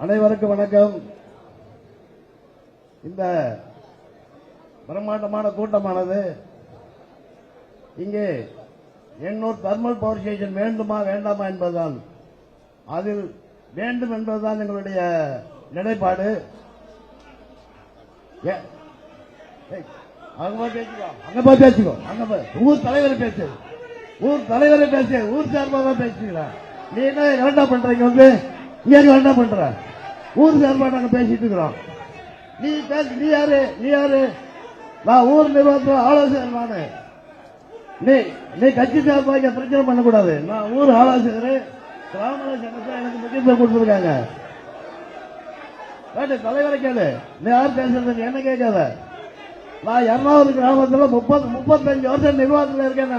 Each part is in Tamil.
அனைவருக்கும் வணக்கம். இந்த பிரம்மாண்டமான கூட்டமானது இங்கே எண்ணூர் தர்மல் பவர் ஸ்டேஷன் வேண்டுமா வேண்டாமா என்பதுதான், அதில் வேண்டும் என்பதுதான் எங்களுடைய நிலைப்பாடு. அங்க பேசிக்கோ, ஊர் தலைவரை பேசு, ஊர் சார்பாக பேசுகிறேன். நீ என்ன கரெக்டா பண்றீங்க? வந்து இங்க என்ன பண்ற? ஊர் சார்பாக நாங்க பேசிட்டு இருக்கிறோம். நீ பேசு. நீ யாரு? நான் ஊர் நிர்வாகத்தில் ஆலோசகர். நானு நீ கட்சி சார்பாக பிரச்சனை பண்ணக்கூடாது. நான் ஊர் ஆலோசகர். கிராம சங்கத்தில் எனக்கு முக்கியத்துவம் கொடுத்துருக்காங்க. தலைவரை கேளு. நீ யார் பேசுறது என்ன கேட்காத. நான் எர்ணாவூர் கிராமத்தில் 35 வருஷம் நிர்வாகத்தில் இருக்கேன்.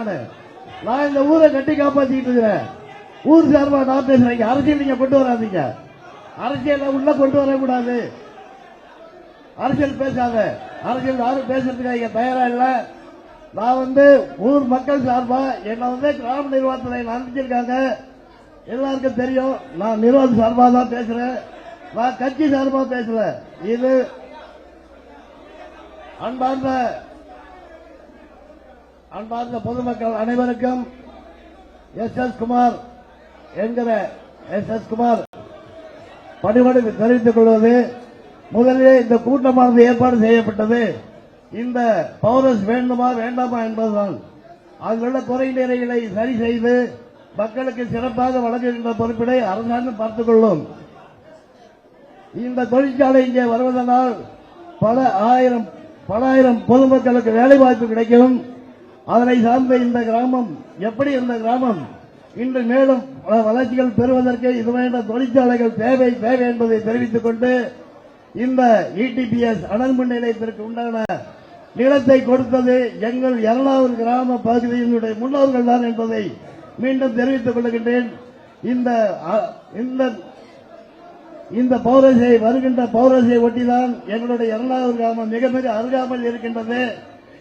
நான் இந்த ஊரை கட்டி காப்பாற்றிட்டு இருக்கிறேன். ஊர் சார்பா நான் பேசுறேன். அரசியல் நீங்க கொண்டு வராதீங்க. அரசியல் உள்ள கொண்டு வரக்கூடாது. அரசியல் பேசாத. அரசியல் யாரும் பேசுறதுக்கு தயாரா இல்ல. நான் வந்து ஊர் மக்கள் சார்பா என்ன கிராம நிர்வாகத்தில் அனுப்பிச்சிருக்காங்க. எல்லாருக்கும் தெரியும். நான் நிர்வாக சார்பா தான் பேசுறேன். நான் கட்சி சார்பா பேசல. இது அன்பார்ந்த பொதுமக்கள் அனைவருக்கும் எஸ் குமார் என்கிற குமார் பணிபடி தெரிவித்துக் கொள்வது. முதலிலே இந்த கூட்டமானது ஏற்பாடு செய்யப்பட்டது இந்த பவர் வேண்டுமா வேண்டாமா என்பதுதான். அதிலுள்ள குறை நிறைகளை சரி செய்து மக்களுக்கு சிறப்பாக வழங்குகின்ற பொறுப்பினை அரசாங்கம் பார்த்துக் கொள்ளும். இந்த தொழிற்சாலை இங்கே வருவதனால் பல ஆயிரம் பொதுமக்களுக்கு வேலைவாய்ப்பு கிடைக்கும். அதனை சார்ந்த இந்த கிராமம் எப்படி இந்த கிராமம் இன்று மேலும் வளர்ச்சிகள் பெறுவதற்கு இதுவேண்ட தொழிற்சாலைகள் தேவை என்பதை தெரிவித்துக் கொண்டு இந்த இடிபிஎஸ் அனல்மின் நிலையத்திற்கு உண்டான நிலத்தை கொடுத்தது எங்கள் எர்ணாவூர் கிராம பகுதியினுடைய முன்னோர்கள் தான் என்பதை மீண்டும் தெரிவித்துக் கொள்கின்றேன். இந்த பௌரசை வருகின்ற பௌரசை ஒட்டிதான் எங்களுடைய எர்ணாவூர் கிராமம் மிக மிக அருகாமல் இருக்கின்றது.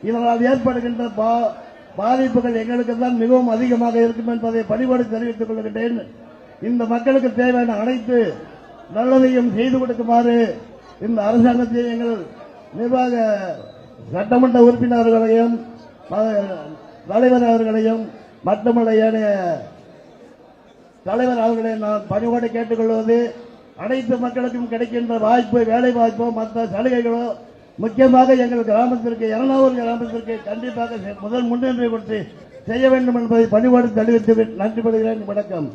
இதனால் ஏற்படுகின்ற பாதிப்புகள் எங்களுக்கு தான் மிகவும் அதிகமாக இருக்கும் என்பதை பணிவோடு தெரிவித்துக் கொள்கின்றேன். இந்த மக்களுக்கு தேவையான அனைத்து நல்லதையும் செய்து கொடுக்குமாறு இந்த அரசாங்கத்தை எங்கள் நிர்வாக சட்டமன்ற உறுப்பினர்களையும் தலைவர் அவர்களையும் மட்டுமல்ல ஏனைய தலைவர் அவர்களை நான் பணிவோடு கேட்டுக்கொள்வது, அனைத்து மக்களுக்கும் கிடைக்கின்ற வாய்ப்பு, வேலை வாய்ப்போ மற்ற சலுகைகளோ முக்கியமாக எங்கள் கிராமத்திற்கு எர்ணாவூர் கிராமத்திற்கு கண்டிப்பாக முதல் முன்னிலை கொடுத்து செய்ய வேண்டும் என்பதை பணிவோடு தெரிவித்து நன்றி படுகிறேன். வணக்கம்.